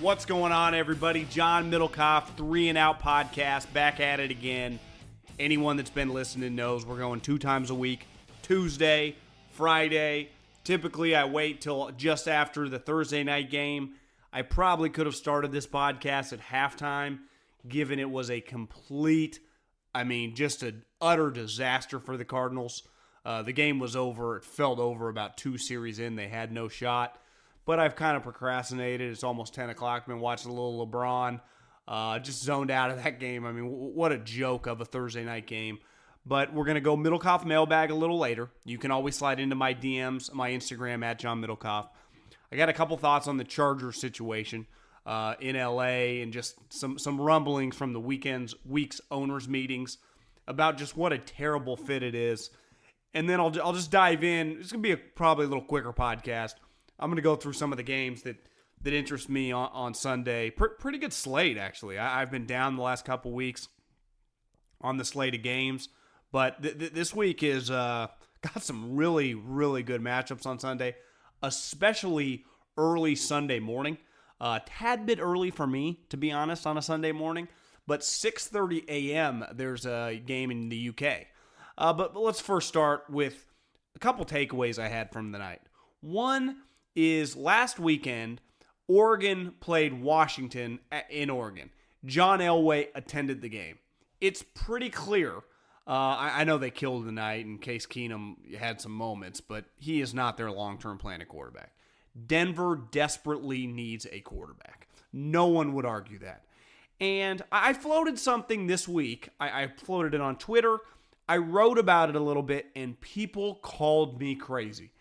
What's going on, everybody? John Middlekauff, 3 and Out podcast, back at it again. Anyone that's been listening knows we're going 2 times a week, Tuesday, Friday. Typically, I wait till just after the Thursday night game. I probably could have started this podcast at halftime, given it was a complete, just an utter disaster for the Cardinals. The game was over. It felt over about 2 series in. They had no shot. But I've kind of procrastinated. It's almost 10 o'clock. Been watching a little LeBron. Just zoned out of that game. What a joke of a Thursday night game. But we're going to go Middlekauff mailbag a little later. You can always slide into my DMs, my Instagram, at John Middlekauff. I got a couple thoughts on the Chargers situation in LA and just some rumblings from the week's owners meetings about just what a terrible fit it is. And then I'll just dive in. It's going to be probably a little quicker podcast. I'm going to go through some of the games that interest me on Sunday. Pretty good slate, actually. I've been down the last couple weeks on the slate of games. But this week is got some really, really good matchups on Sunday, especially early Sunday morning. Tad bit early for me, to be honest, on a Sunday morning. But 6:30 a.m., there's a game in the UK. But let's first start with a couple takeaways I had from the night. One is last weekend, Oregon played Washington in Oregon. John Elway attended the game. It's pretty clear. I know they killed the night and Case Keenum had some moments, but he is not their long-term plan at quarterback. Denver desperately needs a quarterback. No one would argue that. And I floated something this week. I floated it on Twitter. I wrote about it a little bit, and people called me crazy.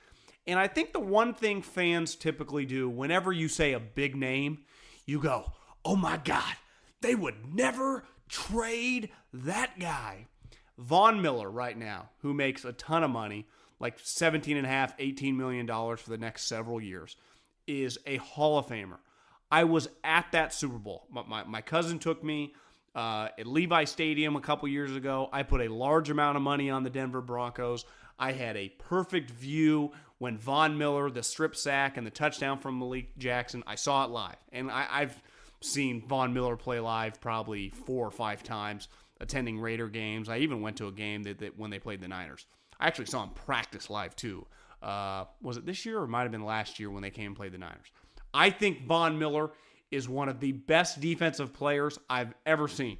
And I think the one thing fans typically do whenever you say a big name, you go, oh my God, they would never trade that guy. Von Miller right now, who makes a ton of money, like $17.5, $18 million for the next several years, is a Hall of Famer. I was at that Super Bowl. My cousin took me at Levi Stadium a couple years ago. I put a large amount of money on the Denver Broncos. I had a perfect view when Von Miller, the strip sack, and the touchdown from Malik Jackson, I saw it live. And I've seen Von Miller play live probably 4 or 5 times, attending Raider games. I even went to a game that when they played the Niners. I actually saw him practice live too. Was it this year or it might have been last year when they came and played the Niners? I think Von Miller is one of the best defensive players I've ever seen.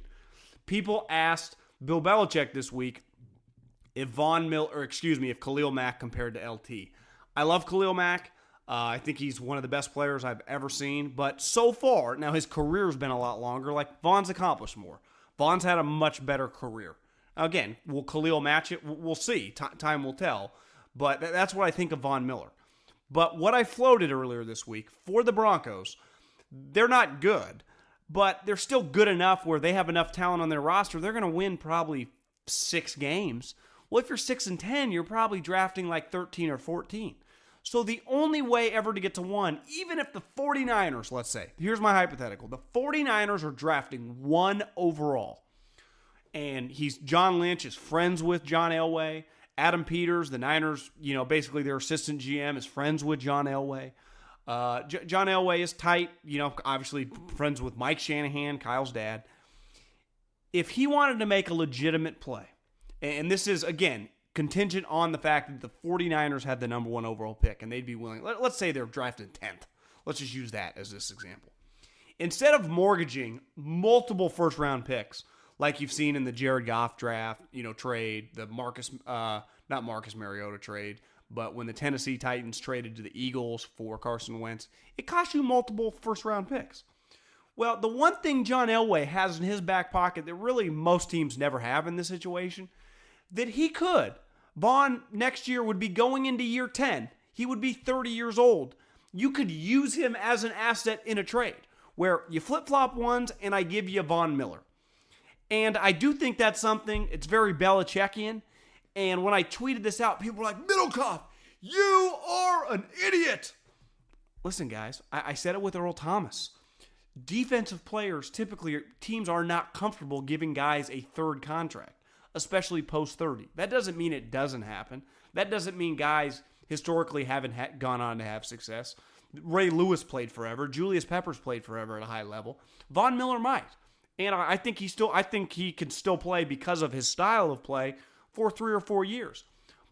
People asked Bill Belichick this week if Khalil Mack compared to LT. I love Khalil Mack. I think he's one of the best players I've ever seen. But so far, now his career's been a lot longer. Like, Von's accomplished more. Von's had a much better career. Again, will Khalil match it? We'll see. Time will tell. But that's what I think of Von Miller. But what I floated earlier this week for the Broncos, they're not good, but they're still good enough where they have enough talent on their roster. They're going to win probably 6 games. Well, if you're 6-10, you're probably drafting like 13 or 14. So the only way ever to get to 1, even if the 49ers, let's say, here's my hypothetical, the 49ers are drafting 1 overall, and John Lynch is friends with John Elway. Adam Peters, the Niners, basically their assistant GM, is friends with John Elway. John Elway is tight, obviously friends with Mike Shanahan, Kyle's dad. If he wanted to make a legitimate play, and this is, again, contingent on the fact that the 49ers had the number 1 overall pick, and they'd be willing, let's say they're drafted 10th. Let's just use that as this example. Instead of mortgaging multiple first-round picks, like you've seen in the Jared Goff draft, trade, the not Marcus Mariota trade, but when the Tennessee Titans traded to the Eagles for Carson Wentz, it cost you multiple first-round picks. Well, the one thing John Elway has in his back pocket that really most teams never have in this situation, that he could. Vaughn next year would be going into year 10. He would be 30 years old. You could use him as an asset in a trade where you flip-flop ones and I give you Von Miller. And I do think that's something, it's very Belichickian. And when I tweeted this out, people were like, Middlekauff, you are an idiot. Listen, guys, I said it with Earl Thomas. Defensive players, typically, teams are not comfortable giving guys a 3rd contract, especially post-30. That doesn't mean it doesn't happen. That doesn't mean guys historically haven't gone on to have success. Ray Lewis played forever. Julius Peppers played forever at a high level. Von Miller might. And I think he can still play because of his style of play for 3 or 4 years.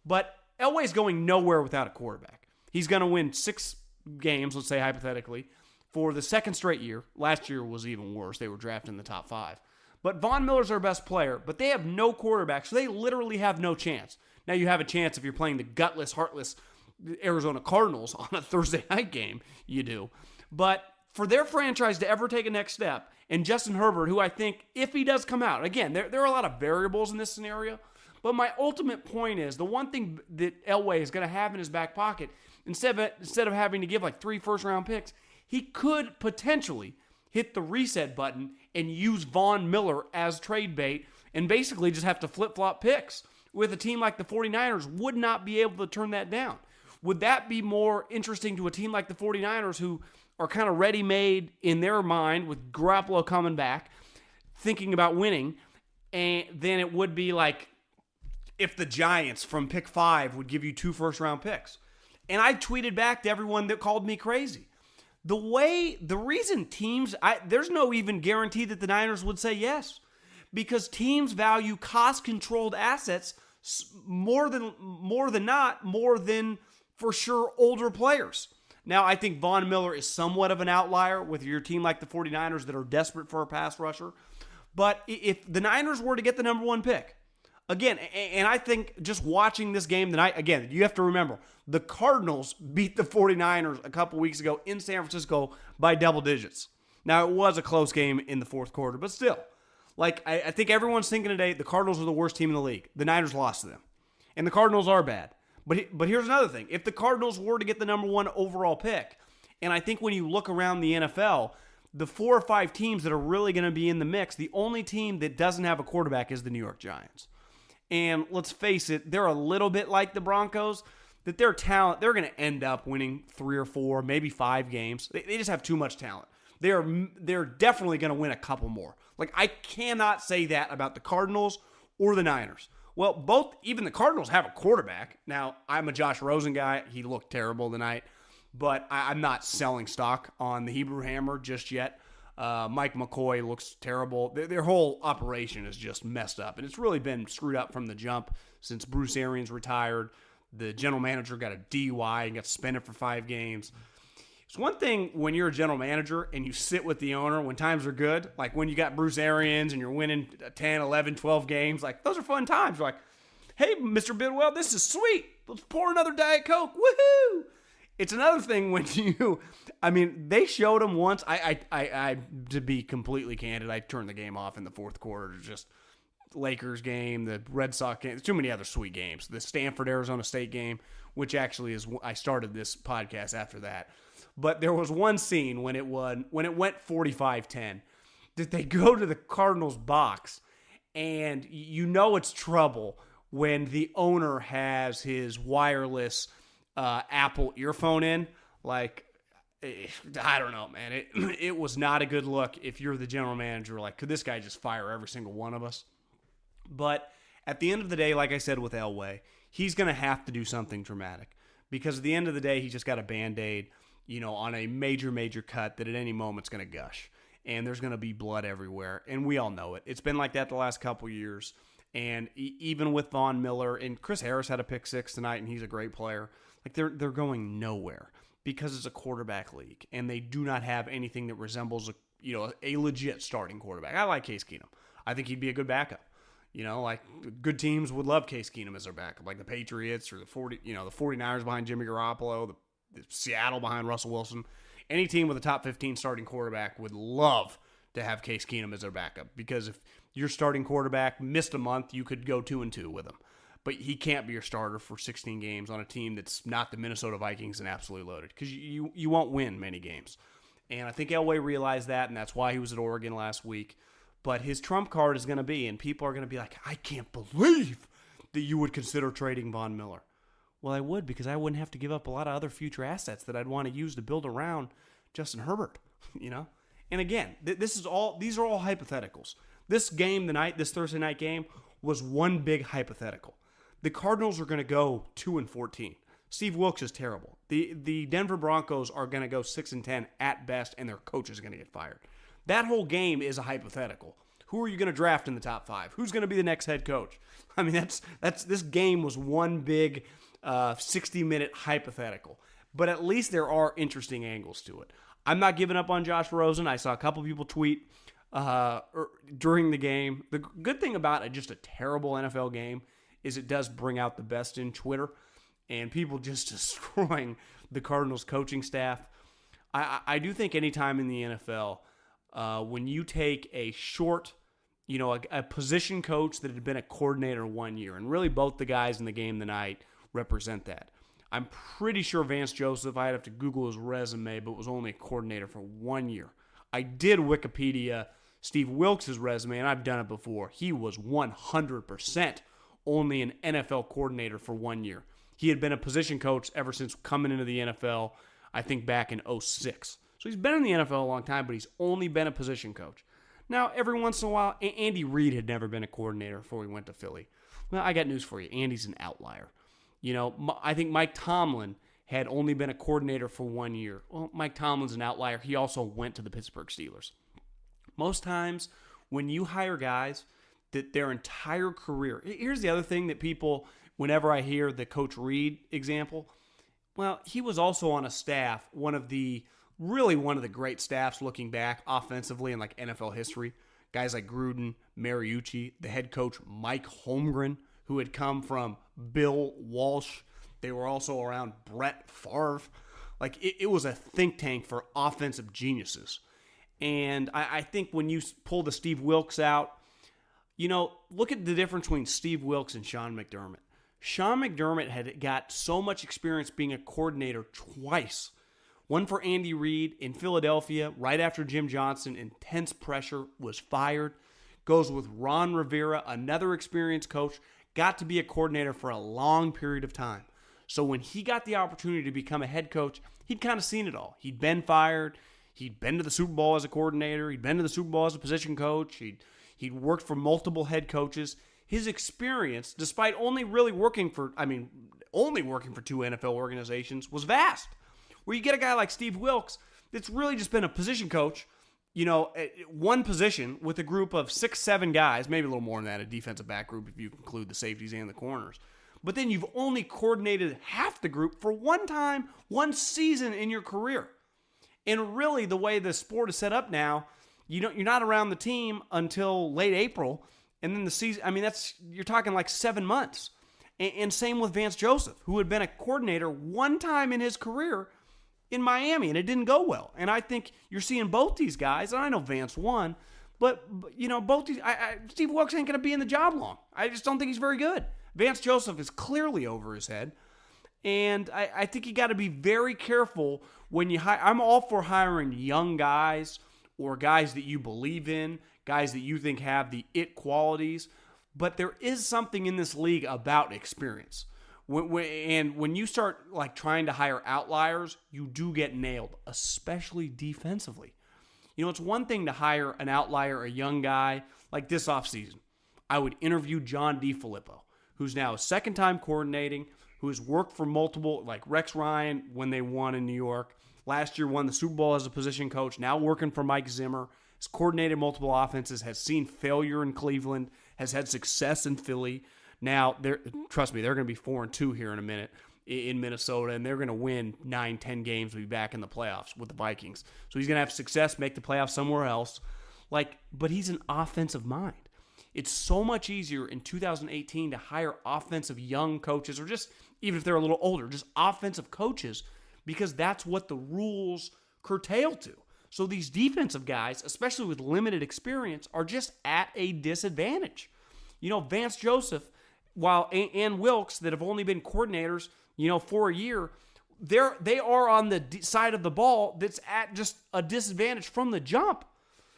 But Elway's going nowhere without a quarterback. He's going to win 6 games, let's say hypothetically, for the second straight year. Last year was even worse. They were drafted in the top 5. But Von Miller's their best player, but they have no quarterback, so they literally have no chance. Now you have a chance if you're playing the gutless, heartless Arizona Cardinals on a Thursday night game. You do. But for their franchise to ever take a next step, and Justin Herbert, who I think, if he does come out, again, there are a lot of variables in this scenario, but my ultimate point is the one thing that Elway is going to have in his back pocket, instead of having to give like 3 first-round picks, he could potentially hit the reset button and use Von Miller as trade bait and basically just have to flip-flop picks. With a team like the 49ers, would not be able to turn that down. Would that be more interesting to a team like the 49ers who are kind of ready-made in their mind with Garoppolo coming back, thinking about winning, and then it would be like if the Giants from pick 5 would give you 2 first-round picks? And I tweeted back to everyone that called me crazy. The reason teams, there's no even guarantee that the Niners would say yes, because teams value cost-controlled assets more than for sure older players. Now, I think Von Miller is somewhat of an outlier with your team like the 49ers that are desperate for a pass rusher. But if the Niners were to get the number 1 pick, again, and I think just watching this game tonight, again, you have to remember, the Cardinals beat the 49ers a couple weeks ago in San Francisco by double digits. Now, it was a close game in the fourth quarter, but still, like, I think everyone's thinking today the Cardinals are the worst team in the league. The Niners lost to them. And the Cardinals are bad. But here's another thing. If the Cardinals were to get the number 1 overall pick, and I think when you look around the NFL, the 4 or 5 teams that are really going to be in the mix, the only team that doesn't have a quarterback is the New York Giants. And let's face it, they're a little bit like the Broncos, that their talent, they're going to end up winning 3 or 4, maybe 5 games. They just have too much talent. They're definitely going to win a couple more. Like, I cannot say that about the Cardinals or the Niners. Well, even the Cardinals have a quarterback. Now, I'm a Josh Rosen guy. He looked terrible tonight, but I'm not selling stock on the Hebrew Hammer just yet. Mike McCoy looks terrible. Their whole operation is just messed up, and it's really been screwed up from the jump since Bruce Arians retired. The general manager got a DUI and got suspended for 5 games. It's one thing when you're a general manager and you sit with the owner when times are good, like when you got Bruce Arians and you're winning 10, 11, 12 games. Like, those are fun times. You're like, hey, Mr. Bidwell, this is sweet. Let's pour another Diet Coke. Woohoo! It's another thing when they showed him once. I to be completely candid, I turned the game off in the fourth quarter. Just Lakers game, the Red Sox game. There's too many other sweet games. The Stanford Arizona State game, which actually is, I started this podcast after that. But there was one scene when it went 45-10 that they go to the Cardinals box, and you know it's trouble when the owner has his wireless Apple earphone in. Like, I don't know, man. It was not a good look if you're the general manager. Like, could this guy just fire every single one of us? But at the end of the day, like I said with Elway, he's going to have to do something dramatic, because at the end of the day, he just got a Band-Aid, on a major cut that at any moment's going to gush. And there's going to be blood everywhere. And we all know it. It's been like that the last couple years. And even with Von Miller, and Chris Harris had a pick 6 tonight, and he's a great player. Like, they're going nowhere because it's a quarterback league. And they do not have anything that resembles a legit starting quarterback. I like Case Keenum. I think he'd be a good backup. Like, good teams would love Case Keenum as their backup, like the Patriots or the 49ers behind Jimmy Garoppolo, the Seattle behind Russell Wilson. Any team with a top 15 starting quarterback would love to have Case Keenum as their backup, because if your starting quarterback missed a month, you could go 2-2 with him. But he can't be your starter for 16 games on a team that's not the Minnesota Vikings and absolutely loaded, because you won't win many games. And I think Elway realized that, and that's why he was at Oregon last week. But his trump card is going to be, and people are going to be like, I can't believe that you would consider trading Von Miller. Well, I would, because I wouldn't have to give up a lot of other future assets that I'd want to use to build around Justin Herbert, And again, these are all hypotheticals. This game tonight, this Thursday night game, was one big hypothetical. The Cardinals are going to go 2-14. Steve Wilks is terrible. The Denver Broncos are going to go 6-10 at best, and their coach is going to get fired. That whole game is a hypothetical. Who are you going to draft in the top 5? Who's going to be the next head coach? I mean, this game was one big 60-minute hypothetical. But at least there are interesting angles to it. I'm not giving up on Josh Rosen. I saw a couple people tweet during the game. The good thing about just a terrible NFL game is it does bring out the best in Twitter, and people just destroying the Cardinals coaching staff. I do think anytime in the NFL, when you take a short, a position coach that had been a coordinator 1 year, and really both the guys in the game tonight represent that. I'm pretty sure Vance Joseph, I'd have to Google his resume, but was only a coordinator for 1 year. I did Wikipedia Steve Wilks' resume, and I've done it before. He was 100% only an NFL coordinator for 1 year. He had been a position coach ever since coming into the NFL, I think back in 2006. So he's been in the NFL a long time, but he's only been a position coach. Now, every once in a while, Andy Reid had never been a coordinator before he went to Philly. Well, I got news for you. Andy's an outlier. I think Mike Tomlin had only been a coordinator for 1 year. Well, Mike Tomlin's an outlier. He also went to the Pittsburgh Steelers. Most times, when you hire guys that their entire career, here's the other thing that people, whenever I hear the Coach Reid example, well, he was also on a staff, one of the great staffs looking back offensively in like NFL history. Guys like Gruden, Mariucci, the head coach Mike Holmgren, who had come from Bill Walsh. They were also around Brett Favre. Like, it was a think tank for offensive geniuses. And I think when you pull the Steve Wilks out, look at the difference between Steve Wilks and Sean McDermott. Sean McDermott had got so much experience being a coordinator twice. One for Andy Reid in Philadelphia right after Jim Johnson, intense pressure, was fired. Goes with Ron Rivera, another experienced coach, got to be a coordinator for a long period of time. So when he got the opportunity to become a head coach, he'd kind of seen it all. He'd been fired. He'd been to the Super Bowl as a coordinator. He'd been to the Super Bowl as a position coach. He'd worked for multiple head coaches. His experience, despite only working for two NFL organizations, was vast. Where you get a guy like Steve Wilks that's really just been a position coach, one position with a group of 6-7 guys, maybe a little more than that, a defensive back group if you include the safeties and the corners. But then you've only coordinated half the group for one time, one season in your career. And really, the way the sport is set up now, you're not around the team until late April, and then the season. I mean, you're talking like 7 months. And same with Vance Joseph, who had been a coordinator one time in his career in Miami, and it didn't go well. And I think you're seeing both these guys, and I know Vance won, but both these. Steve Wilks ain't going to be in the job long. I just don't think he's very good. Vance Joseph is clearly over his head. And I think you got to be very careful when you hire. I'm all for hiring young guys or guys that you believe in, guys that you think have the it qualities. But there is something in this league about experience. When you start trying to hire outliers, you do get nailed, especially defensively. It's one thing to hire an outlier, a young guy, like this offseason. I would interview John DeFilippo, who's now a second-time coordinating, who has worked for multiple, like Rex Ryan when they won in New York. Last year won the Super Bowl as a position coach, now working for Mike Zimmer. Has coordinated multiple offenses, has seen failure in Cleveland, has had success in Philly. Now, trust me, they're going to be 4-2 here in a minute in Minnesota, and they're going to win 9-10 games and be back in the playoffs with the Vikings. So he's going to have success, make the playoffs somewhere else. But he's an offensive mind. It's so much easier in 2018 to hire offensive young coaches, or just even if they're a little older, just offensive coaches, because that's what the rules curtail to. So these defensive guys, especially with limited experience, are just at a disadvantage. Vance Joseph, and Wilks, that have only been coordinators, for a year, they are on the side of the ball that's at just a disadvantage from the jump.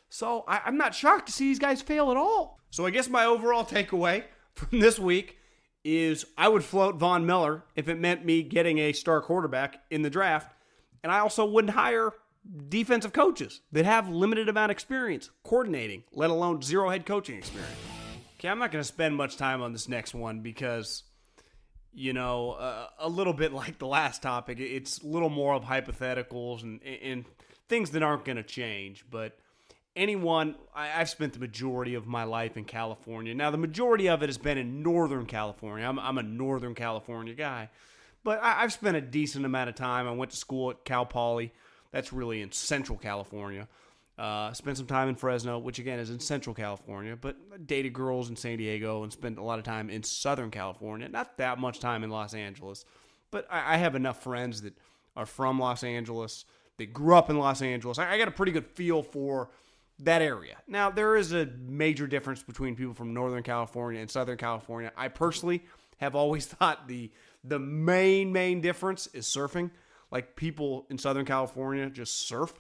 So I'm not shocked to see these guys fail at all. So I guess my overall takeaway from this week is I would float Von Miller if it meant me getting a star quarterback in the draft. And I also wouldn't hire defensive coaches that have limited amount of experience coordinating, let alone zero head coaching experience. Okay, I'm not going to spend much time on this next one because a little bit like the last topic. It's a little more of hypotheticals and things that aren't going to change. But I've spent the majority of my life in California. Now, the majority of it has been in Northern California. I'm a Northern California guy. But I've spent a decent amount of time. I went to school at Cal Poly. That's really in Central California. Spent some time in Fresno, which again is in Central California, but dated girls in San Diego and spent a lot of time in Southern California. Not that much time in Los Angeles, but I have enough friends that are from Los Angeles. They grew up in Los Angeles. I got a pretty good feel for that area. Now, there is a major difference between people from Northern California and Southern California. I personally have always thought the main difference is surfing. Like, people in Southern California just surf.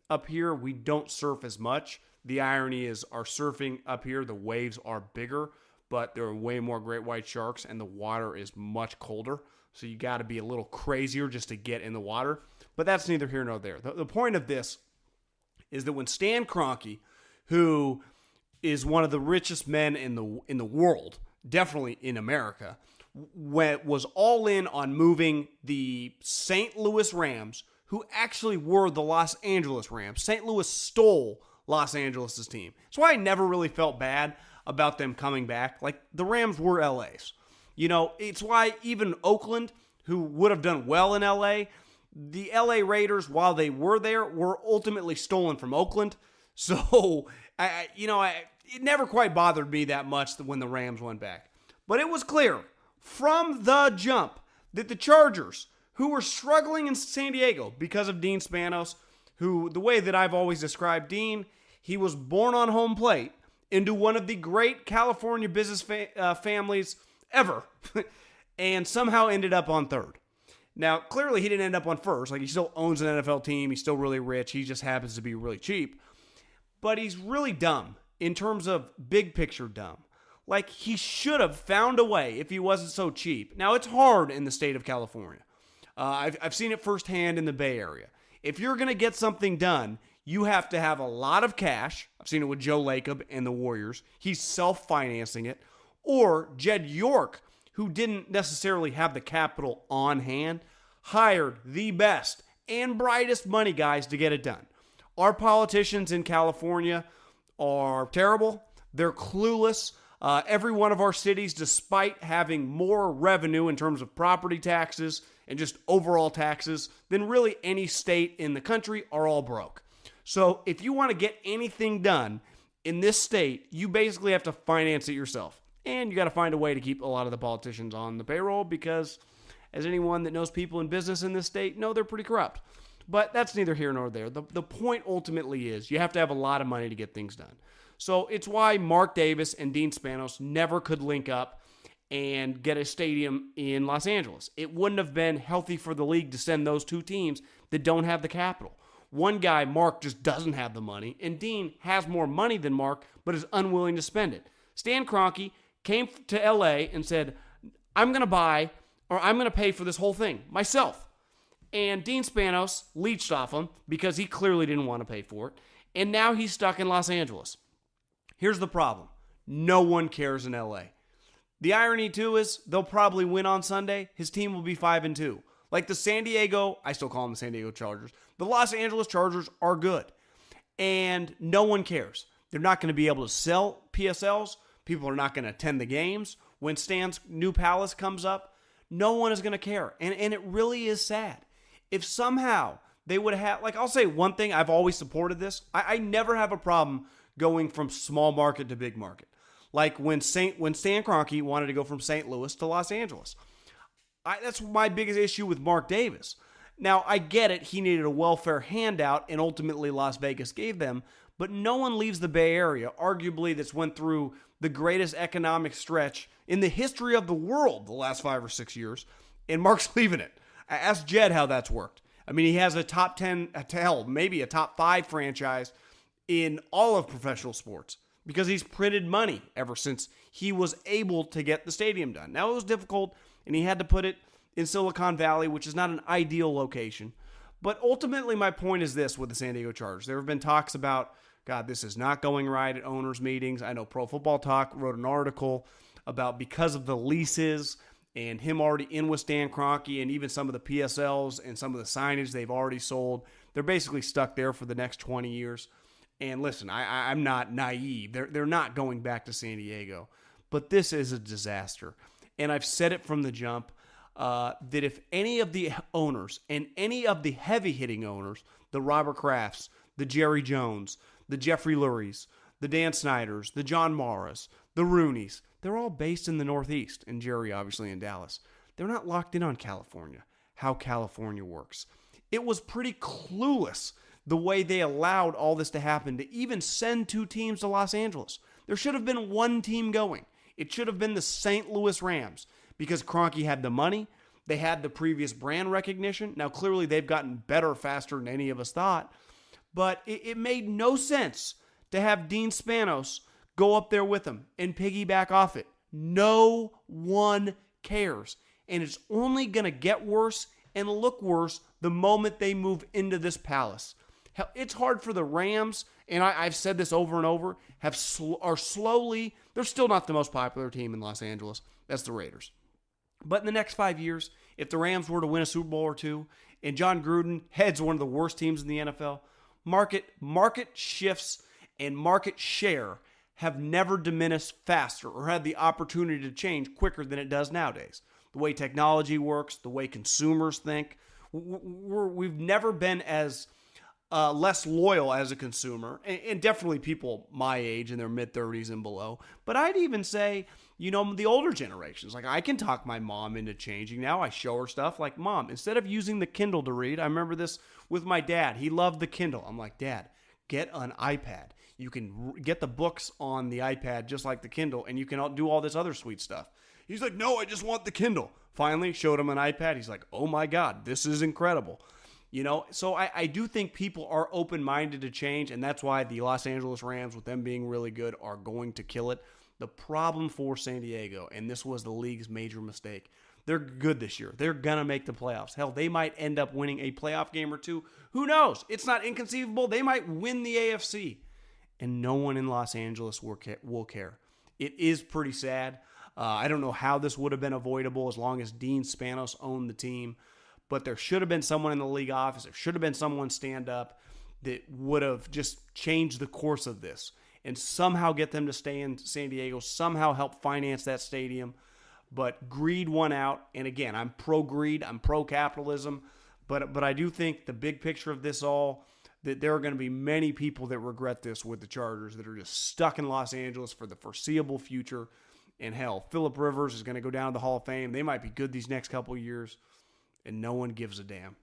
Up here, we don't surf as much. The irony is our surfing up here, the waves are bigger, but there are way more great white sharks, and the water is much colder. So you got to be a little crazier just to get in the water. But that's neither here nor there. The point of this is that when Stan Kroenke, who is one of the richest men in the world, definitely in America, was all in on moving the St. Louis Rams, who actually were the Los Angeles Rams. St. Louis stole Los Angeles' team. That's why I never really felt bad about them coming back. Like, the Rams were LA's. It's why even Oakland, who would have done well in LA, the LA Raiders, while they were there, were ultimately stolen from Oakland. So, it never quite bothered me that much when the Rams went back. But it was clear from the jump that the Chargers, who were struggling in San Diego because of Dean Spanos, who, the way that I've always described Dean, he was born on home plate into one of the great California business families ever, and somehow ended up on third. Now, clearly he didn't end up on first. Like, he still owns an NFL team. He's still really rich. He just happens to be really cheap. But he's really dumb in terms of big picture dumb. Like, he should have found a way if he wasn't so cheap. Now, it's hard in the state of California. I've seen it firsthand in the Bay Area. If you're going to get something done, you have to have a lot of cash. I've seen it with Joe Lacob and the Warriors. He's self-financing it. Or Jed York, who didn't necessarily have the capital on hand, hired the best and brightest money guys to get it done. Our politicians in California are terrible. They're clueless. Every one of our cities, despite having more revenue in terms of property taxes and just overall taxes than really any state in the country, are all broke. So if you want to get anything done in this state, you basically have to finance it yourself. And you got to find a way to keep a lot of the politicians on the payroll because, as anyone that knows people in business in this state, know they're pretty corrupt. But that's neither here nor there. The point ultimately is you have to have a lot of money to get things done. So it's why Mark Davis and Dean Spanos never could link up and get a stadium in Los Angeles. It wouldn't have been healthy for the league to send those two teams that don't have the capital. One guy, Mark, just doesn't have the money, and Dean has more money than Mark, but is unwilling to spend it. Stan Kroenke came to LA and said, I'm going to pay for this whole thing myself. And Dean Spanos leached off him because he clearly didn't want to pay for it. And now he's stuck in Los Angeles. Here's the problem. No one cares in LA. The irony, too, is they'll probably win on Sunday. His team will be 5-2. Like the San Diego, I still call them the San Diego Chargers. The Los Angeles Chargers are good. And no one cares. They're not going to be able to sell PSLs. People are not going to attend the games. When Stan's new palace comes up, no one is going to care. And it really is sad. If somehow they would have, like, I'll say one thing, I've always supported this. I never have a problem going from small market to big market. Like when Stan Kroenke wanted to go from St. Louis to Los Angeles. That's my biggest issue with Mark Davis. Now, I get it. He needed a welfare handout, and ultimately Las Vegas gave them. But no one leaves the Bay Area, arguably that's went through the greatest economic stretch in the history of the world the last 5 or 6 years, and Mark's leaving it. I asked Jed how that's worked. I mean, he has a top 10, hell, maybe a top 5 franchise in all of professional sports because he's printed money ever since he was able to get the stadium done. Now, it was difficult, and he had to put it in Silicon Valley, which is not an ideal location. But ultimately, my point is this with the San Diego Chargers. There have been talks about, God, this is not going right at owners' meetings. I know Pro Football Talk wrote an article about because of the leases and him already in with Stan Kroenke and even some of the PSLs and some of the signage they've already sold, they're basically stuck there for the next 20 years. And listen, I'm not naive. They're not going back to San Diego. But this is a disaster. And I've said it from the jump that if any of the owners and any of the heavy-hitting owners, the Robert Krafts, the Jerry Jones, the Jeffrey Lurie's, the Dan Snyders, the John Maras, the Rooneys, they're all based in the Northeast, and Jerry obviously in Dallas. They're not locked in on California, how California works. It was pretty clueless the way they allowed all this to happen, to even send 2 teams to Los Angeles. There should have been 1 team going. It should have been the St. Louis Rams, because Kroenke had the money. They had the previous brand recognition. Now, clearly, they've gotten better faster than any of us thought. But it made no sense to have Dean Spanos go up there with them and piggyback off it. No one cares. And it's only going to get worse and look worse the moment they move into this palace. Hell, it's hard for the Rams, and I've said this over and over, are slowly, they're still not the most popular team in Los Angeles. That's the Raiders. But in the next 5 years, if the Rams were to win a Super Bowl or 2, and John Gruden heads one of the worst teams in the NFL, market shifts and market share have never diminished faster or had the opportunity to change quicker than it does nowadays. The way technology works, the way consumers think, we've never been as less loyal as a consumer, and definitely people my age in their mid-30s and below. But I'd even say, the older generations. Like, I can talk my mom into changing now. I show her stuff like, Mom, instead of using the Kindle to read, I remember this with my dad. He loved the Kindle. I'm like, Dad, get an iPad. You can get the books on the iPad just like the Kindle, and you can do all this other sweet stuff. He's like, no, I just want the Kindle. Finally, showed him an iPad. He's like, oh my God, this is incredible. So I do think people are open-minded to change, and that's why the Los Angeles Rams, with them being really good, are going to kill it. The problem for San Diego, and this was the league's major mistake, they're good this year. They're going to make the playoffs. Hell, they might end up winning a playoff game or 2. Who knows? It's not inconceivable. They might win the AFC, and no one in Los Angeles will care. It is pretty sad. I don't know how this would have been avoidable as long as Dean Spanos owned the team. But there should have been someone in the league office. There should have been someone stand up that would have just changed the course of this and somehow get them to stay in San Diego, somehow help finance that stadium. But greed won out. And again, I'm pro-greed. I'm pro-capitalism. But I do think the big picture of this all, that there are going to be many people that regret this with the Chargers that are just stuck in Los Angeles for the foreseeable future. And hell, Phillip Rivers is going to go down to the Hall of Fame. They might be good these next couple of years. And no one gives a damn.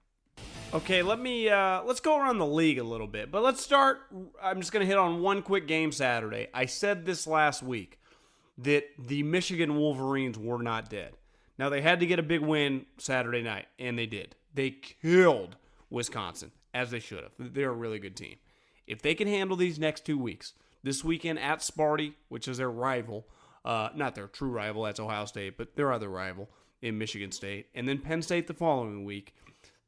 Okay, let's go around the league a little bit. But let's start, I'm just going to hit on one quick game Saturday. I said this last week, that the Michigan Wolverines were not dead. Now, they had to get a big win Saturday night, and they did. They killed Wisconsin, as they should have. They're a really good team. If they can handle these next 2 weeks, this weekend at Sparty, which is their rival, not their true rival, that's Ohio State, but their other rival, in Michigan State, and then Penn State the following week.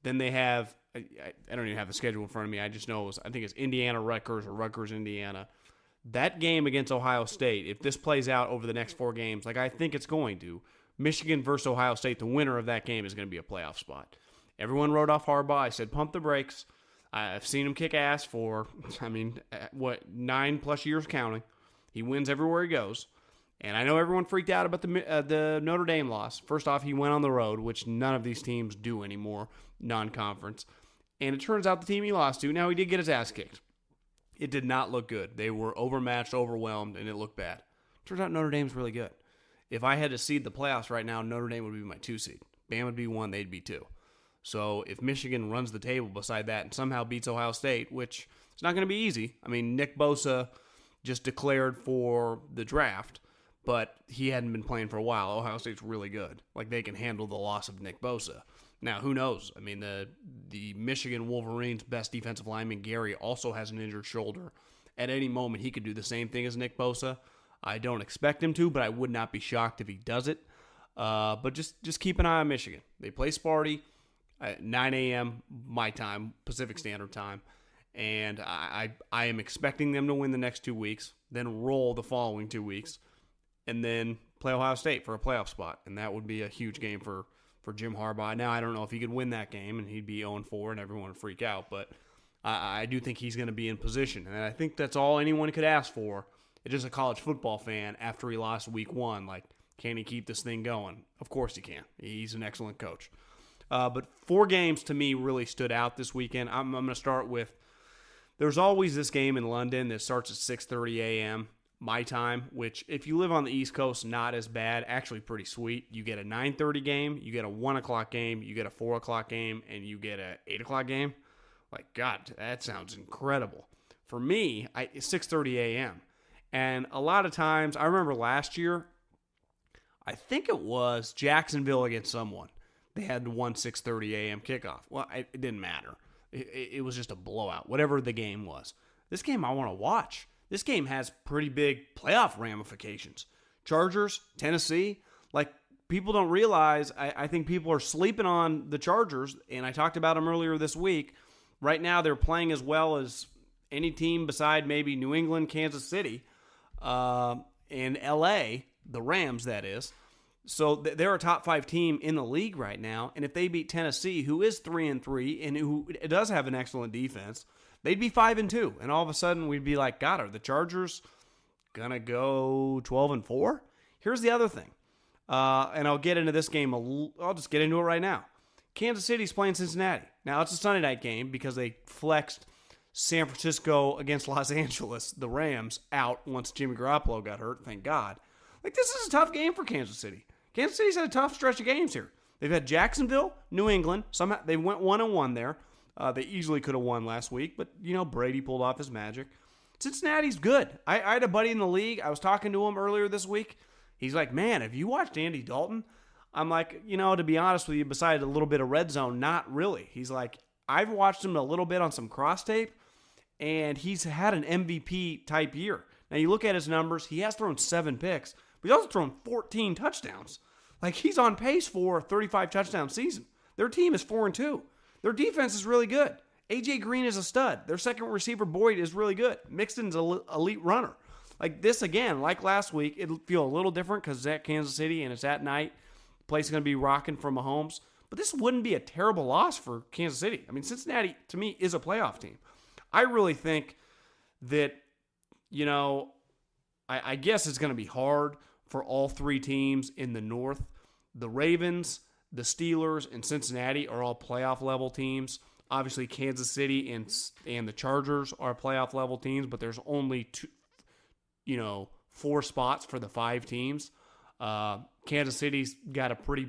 Then they have, I don't even have the schedule in front of me, I just know I think it's Indiana Rutgers or Rutgers Indiana. That game against Ohio State, if this plays out over the next 4 games, like I think it's going to, Michigan versus Ohio State, the winner of that game is going to be a playoff spot. Everyone wrote off Harbaugh. I said pump the brakes. I've seen him kick ass for, 9+ years counting. He wins everywhere he goes. And I know everyone freaked out about the Notre Dame loss. First off, he went on the road, which none of these teams do anymore, non-conference. And it turns out the team he lost to, now he did get his ass kicked. It did not look good. They were overmatched, overwhelmed, and it looked bad. Turns out Notre Dame's really good. If I had to seed the playoffs right now, Notre Dame would be my 2 seed. Bama would be 1, they'd be 2. So if Michigan runs the table beside that and somehow beats Ohio State, which it's not going to be easy. I mean, Nick Bosa just declared for the draft, but he hadn't been playing for a while. Ohio State's really good. Like, they can handle the loss of Nick Bosa. Now, who knows? I mean, the Michigan Wolverines' best defensive lineman, Gary, also has an injured shoulder. At any moment, he could do the same thing as Nick Bosa. I don't expect him to, but I would not be shocked if he does it. But just keep an eye on Michigan. They play Sparty at 9 a.m. my time, Pacific Standard Time. And I am expecting them to win the next 2 weeks, then roll the following 2 weeks, and then play Ohio State for a playoff spot, and that would be a huge game for Jim Harbaugh. Now, I don't know if he could win that game, and he'd be 0-4, and everyone would freak out, but I do think he's going to be in position, and I think that's all anyone could ask for. It's just a college football fan after he lost week 1. Like, can he keep this thing going? Of course he can. He's an excellent coach. But 4 games to me really stood out this weekend. I'm going to start with, there's always this game in London that starts at 6:30 a.m. my time, which if you live on the East Coast, not as bad, actually pretty sweet. You get a 9:30 game, you get a 1 o'clock game, you get a 4 o'clock game, and you get a 8 o'clock game. Like, God, that sounds incredible. For me, it's 6:30 a.m. And a lot of times, I remember last year, I think it was Jacksonville against someone. They had one 6:30 a.m. kickoff. Well, it didn't matter. It was just a blowout, whatever the game was. This game I want to watch. This game has pretty big playoff ramifications. Chargers, Tennessee, like, people don't realize, I think people are sleeping on the Chargers, and I talked about them earlier this week. Right now, they're playing as well as any team beside maybe New England, Kansas City, and L.A., the Rams, that is. So they're a top 5 team in the league right now, and if they beat Tennessee, who is 3-3 and who does have an excellent defense, they'd be 5-2, and all of a sudden we'd be like, God, are the Chargers gonna go 12-4? Here's the other thing, and I'll get into this game. I'll just get into it right now. Kansas City's playing Cincinnati. Now it's a Sunday night game because they flexed San Francisco against Los Angeles, the Rams, out once Jimmy Garoppolo got hurt. Thank God. Like, this is a tough game for Kansas City. Kansas City's had a tough stretch of games here. They've had Jacksonville, New England. Somehow they went 1-1 there. They easily could have won last week, but, Brady pulled off his magic. Cincinnati's good. I had a buddy in the league. I was talking to him earlier this week. He's like, man, have you watched Andy Dalton? I'm like, to be honest with you, besides a little bit of red zone, not really. He's like, I've watched him a little bit on some cross tape, and he's had an MVP type year. Now, you look at his numbers, he has thrown 7 picks, but he's also thrown 14 touchdowns. Like, he's on pace for a 35 touchdown season. Their team is 4-2. Their defense is really good. A.J. Green is a stud. Their second receiver, Boyd, is really good. Mixon's an elite runner. Like, this, again, like last week, it'll feel a little different because it's at Kansas City and it's at night. The place is going to be rocking for Mahomes. But this wouldn't be a terrible loss for Kansas City. I mean, Cincinnati, to me, is a playoff team. I really think that, I guess it's going to be hard for all 3 teams in the North. The Ravens, the Steelers, and Cincinnati are all playoff level teams. Obviously, Kansas City and the Chargers are playoff level teams, but there's only 4 spots for the 5 teams. Kansas City's got a pretty,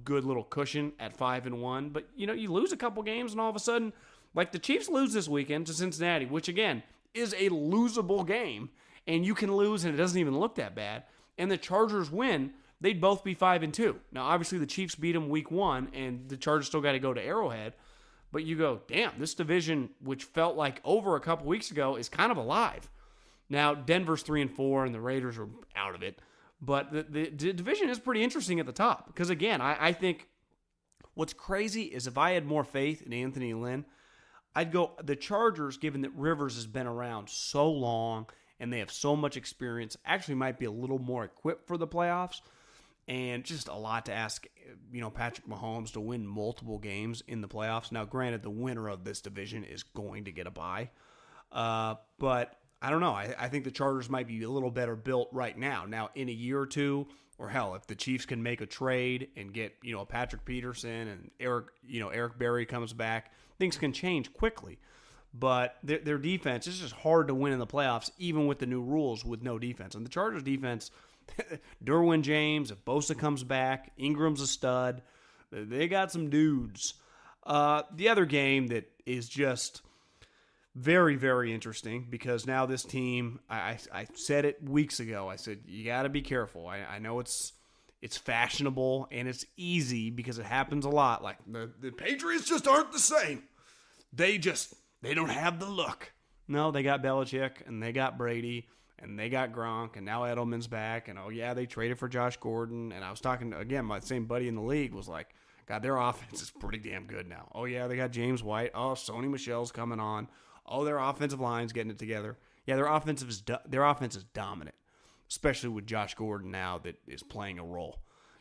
good little cushion at 5-1, but you lose a couple games and all of a sudden, like the Chiefs lose this weekend to Cincinnati, which again is a losable game, and you can lose and it doesn't even look that bad. And the Chargers win, they'd both be 5-2. Now, obviously, the Chiefs beat them week 1, and the Chargers still got to go to Arrowhead. But you go, damn, this division, which felt like over a couple weeks ago, is kind of alive. Now, Denver's 3-4, and the Raiders are out of it. But the division is pretty interesting at the top. Because, again, I think what's crazy is if I had more faith in Anthony Lynn, I'd go the Chargers, given that Rivers has been around so long and they have so much experience, actually might be a little more equipped for the playoffs. And just a lot to ask, Patrick Mahomes to win multiple games in the playoffs. Now, granted, the winner of this division is going to get a bye. But I don't know. I think the Chargers might be a little better built right now. Now, in a year or two, or hell, if the Chiefs can make a trade and get, Patrick Peterson and Eric Berry comes back, things can change quickly. But their defense is just hard to win in the playoffs, even with the new rules with no defense. And the Chargers defense, Derwin James, if Bosa comes back, Ingram's a stud. They got some dudes. The other game that is just very, very interesting because now this team, I said it weeks ago. I said, you got to be careful. I know it's fashionable and it's easy because it happens a lot. Like the Patriots just aren't the same. They don't have the look. No, they got Belichick and they got Brady and they got Gronk and now Edelman's back. And oh yeah, they traded for Josh Gordon. And I was talking, again, my same buddy in the league was like, God, their offense is pretty damn good now. Oh yeah, they got James White. Oh, Sony Michel's coming on. Oh, their offensive line's getting it together. Yeah, their offense is dominant. especially with Josh Gordon now that is playing a role.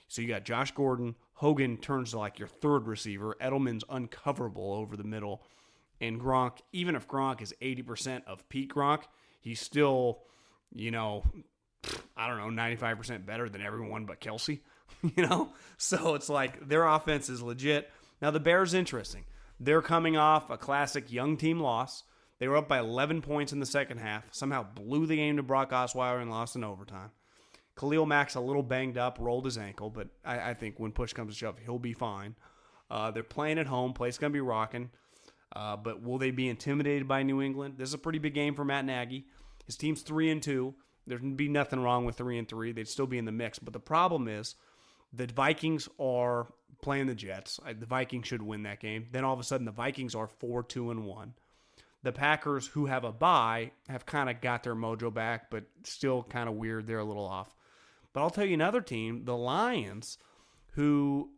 So you got Josh Gordon, Hogan turns to like your third receiver, Edelman's uncoverable over the middle, and Gronk, even if Gronk is 80% of peak Gronk, he's still, you know, I don't know, 95% better than everyone but Kelsey, you know? So it's like their offense is legit. Now the Bears, interesting. They're coming off a classic young team loss. They were up by 11 points in the second half, somehow blew the game to Brock Osweiler and lost in overtime. Khalil Mack's a little banged up, rolled his ankle, but I think when push comes to shove, he'll be fine. They're playing at home. Place going to be rocking. But will they be intimidated by New England? This is a pretty big game for Matt Nagy. His team's 3-2. There'd be nothing wrong with 3-3. They'd still be in the mix. But the problem is the Vikings are playing the Jets. The Vikings should win that game. Then all of a sudden the Vikings are 4-2-1. The Packers, who have a bye, have kind of got their mojo back, but still kind of weird. They're a little off. But I'll tell you another team, the Lions, who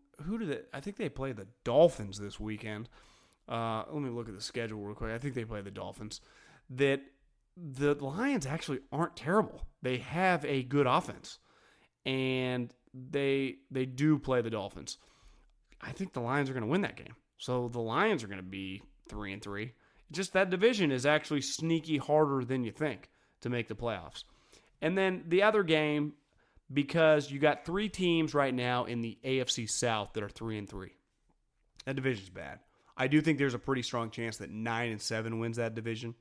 I think they play the Dolphins this weekend. Let me look at the schedule real quick. I think they play the Dolphins. That the Lions actually aren't terrible. They have a good offense, and they do play the Dolphins. I think the Lions are going to win that game. So the Lions are going to be 3-3. Just that division is actually sneaky harder than you think to make the playoffs. And then the other game, because you got three teams right now in the AFC South that are 3-3. That division's bad. I do think there's a pretty strong chance that 9-7 wins that division.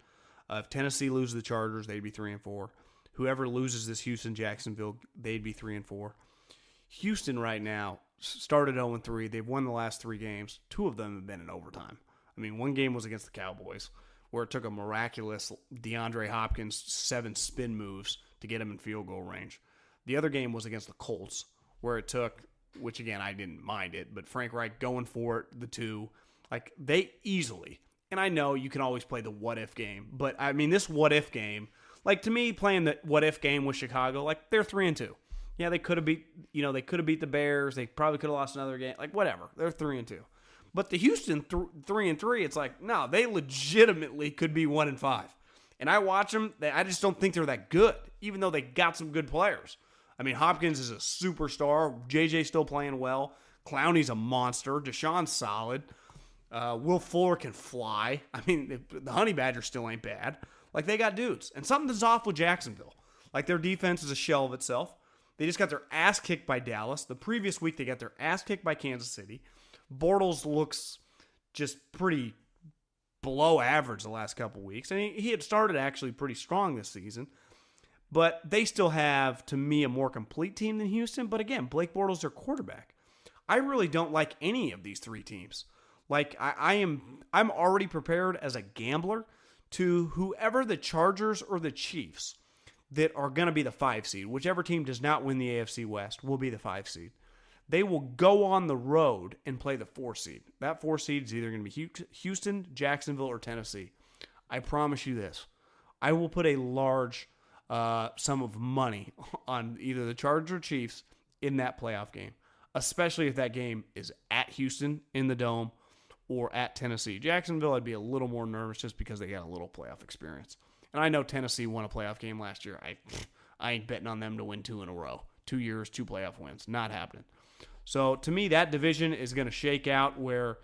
If Tennessee loses the Chargers, they'd be 3-4. Whoever loses this Houston-Jacksonville, they'd be 3-4. Houston right now started 0-3. They've won the last three games. Two of them have been in overtime. I mean, one game was against the Cowboys, where it took a miraculous DeAndre Hopkins 7 spin moves to get him in field goal range. The other game was against the Colts, where it took, which again, I didn't mind it, but Frank Reich going for it, the two. Like, they easily, and I know you can always play the what-if game, but I mean, this what-if game, like, to me, playing the what-if game with Chicago, like, they're 3-2. Yeah, they could have beat the Bears. They probably could have lost another game. Like, whatever. They're 3-2. But the Houston 3-3, it's like, no, they legitimately could be 1-5. And I watch them. I just don't think they're that good, even though they got some good players. I mean, Hopkins is a superstar. JJ's still playing well. Clowney's a monster. Deshaun's solid. Will Fuller can fly. I mean, the Honey Badger still ain't bad. Like, they got dudes. And something's off with Jacksonville. Like, their defense is a shell of itself. They just got their ass kicked by Dallas. The previous week, they got their ass kicked by Kansas City. Bortles looks just pretty below average the last couple weeks. And he had started actually pretty strong this season. But they still have, to me, a more complete team than Houston. But again, Blake Bortles, their quarterback. I really don't like any of these three teams. Like, I'm already prepared as a gambler to whoever the Chargers or the Chiefs that are going to be the 5 seed. Whichever team does not win the AFC West will be the 5 seed. They will go on the road and play the 4 seed. That 4 seed is either going to be Houston, Jacksonville, or Tennessee. I promise you this. I will put a large sum of money on either the Chargers or Chiefs in that playoff game, especially if that game is at Houston in the Dome or at Tennessee. Jacksonville, I'd be a little more nervous just because they got a little playoff experience. And I know Tennessee won a playoff game last year. I ain't betting on them to win 2 in a row. 2 years, 2 playoff wins. Not happening. So, to me, that division is going to shake out where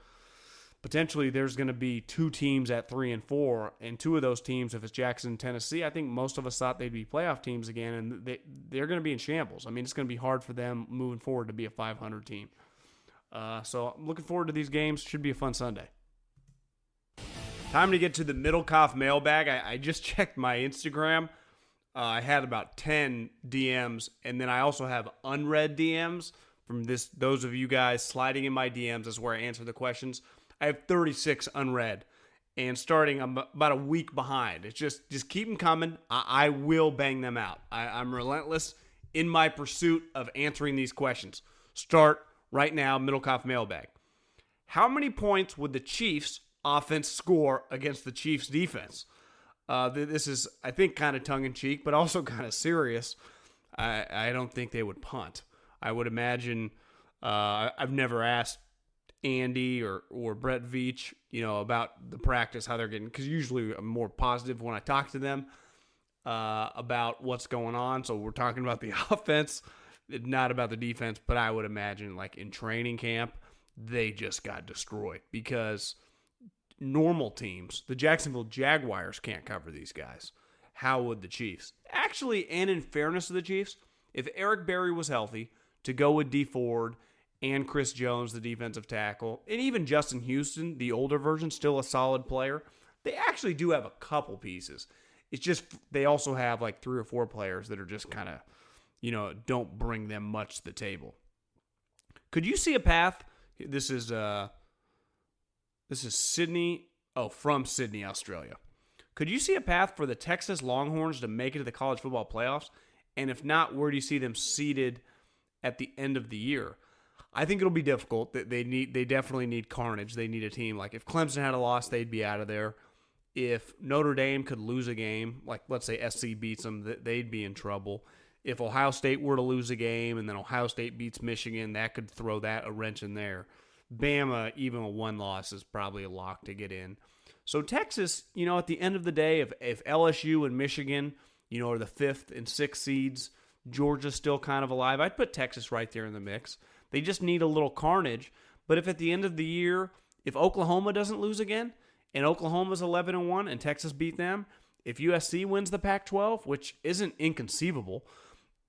potentially there's going to be 2 teams at 3-4, and 2 of those teams, if it's Jackson and Tennessee, I think most of us thought they'd be playoff teams again, and they're going to be in shambles. I mean, it's going to be hard for them moving forward to be a 500 team. So, I'm looking forward to these games. Should be a fun Sunday. Time to get to the Middlekauff mailbag. I just checked my Instagram. I had about 10 DMs, and then I also have unread DMs from those of you guys sliding in my DMs. Is where I answer the questions. I have 36 unread, and I'm about a week behind. It's just keep them coming. I will bang them out. I'm relentless in my pursuit of answering these questions. Start right now, Middlekauff mailbag. How many points would the Chiefs offense score against the Chiefs defense? This is, I think, kind of tongue-in-cheek, but also kind of serious. I don't think they would punt. I would imagine, I've never asked Andy or Brett Veach, about the practice, how they're getting, because usually I'm more positive when I talk to them. about what's going on. So we're talking about the offense, not about the defense, but I would imagine like in training camp, they just got destroyed because normal teams, the Jacksonville Jaguars can't cover these guys. How would the Chiefs? Actually, and in fairness to the Chiefs, if Eric Berry was healthy to go with D Ford and Chris Jones, the defensive tackle, and even Justin Houston, the older version, still a solid player, they actually do have a couple pieces. It's just they also have like 3 or 4 players that are just kind of, don't bring them much to the table. Could you see a path? This is Sydney. Oh, from Sydney, Australia. Could you see a path for the Texas Longhorns to make it to the college football playoffs? And if not, where do you see them seated at the end of the year? I think it'll be difficult. They definitely need carnage. They need a team. Like if Clemson had a loss, they'd be out of there. If Notre Dame could lose a game, like let's say SC beats them, they'd be in trouble. If Ohio State were to lose a game and then Ohio State beats Michigan, that could throw a wrench in there. Bama, even a 1 loss, is probably a lock to get in. So Texas, at the end of the day, if LSU and Michigan, are the 5th and 6th seeds, Georgia's still kind of alive, I'd put Texas right there in the mix. They just need a little carnage. But if at the end of the year, if Oklahoma doesn't lose again, and Oklahoma's 11-1 and Texas beat them, if USC wins the Pac-12, which isn't inconceivable,